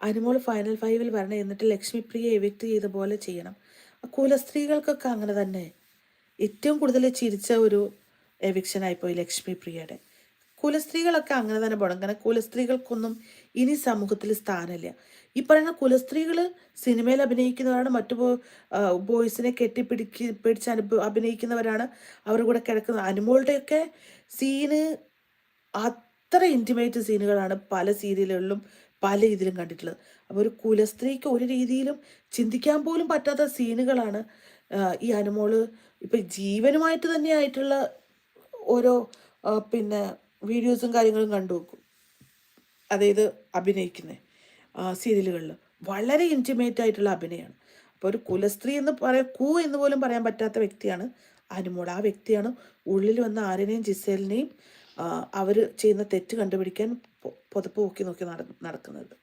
Anumol final ഫൈവിൽ വരണം, എന്നിട്ട് ലക്ഷ്മിപ്രിയ എവിക്റ്റ് ചെയ്ത പോലെ ചെയ്യണം. കുലസ്ത്രീകൾക്കൊക്കെ അങ്ങനെ തന്നെ. ഏറ്റവും കൂടുതൽ ചിരിച്ച ഒരു എവിക്ഷനായിപ്പോയി ലക്ഷ്മിപ്രിയയുടെ. കുലസ്ത്രീകളൊക്കെ അങ്ങനെ തന്നെ പോകണം. കാരണം കുലസ്ത്രീകൾക്കൊന്നും ഇനി സമൂഹത്തിൽ സ്ഥാനമില്ല. ഈ പറയുന്ന കുലസ്ത്രീകൾ സിനിമയിൽ അഭിനയിക്കുന്നവരാണ്, മറ്റു ബോയ്സിനെ പിടിച്ച് അഭിനയിക്കുന്നവരാണ്, അവരുടെ കൂടെ കിടക്കുന്നത്. അനുമോളുടെയൊക്കെ സീന് അത്ര ഇൻറ്റിമേറ്റ് സീനുകളാണ് പല സീരിയലുകളിലും പല ഇതിലും കണ്ടിട്ടുള്ളത്. അപ്പോൾ ഒരു കുലസ്ത്രീക്ക് ഒരു രീതിയിലും ചിന്തിക്കാൻ പോലും പറ്റാത്ത സീനുകളാണ് ഈ അനുമോള് ഇപ്പം ജീവനുമായിട്ട് തന്നെയായിട്ടുള്ള ഓരോ പിന്നെ വീഡിയോസും കാര്യങ്ങളും കണ്ടു നോക്കും. അതായത് അഭിനയിക്കുന്നത് സീരിയലുകളിൽ വളരെ ഇൻറ്റിമേറ്റ് ആയിട്ടുള്ള അഭിനയമാണ്. അപ്പോൾ ഒരു കുലസ്ത്രീ എന്ന് എന്ന് പോലും പറയാൻ പറ്റാത്ത വ്യക്തിയാണ് അനുമോൾ. ആ വ്യക്തിയാണ് ഉള്ളിൽ വന്ന ആര്യനെയും ജിസേലിനെയും അവർ ചെയ്യുന്ന തെറ്റ് കണ്ടുപിടിക്കാൻ പുതപ്പ് നോക്കി നടക്കുന്നത്.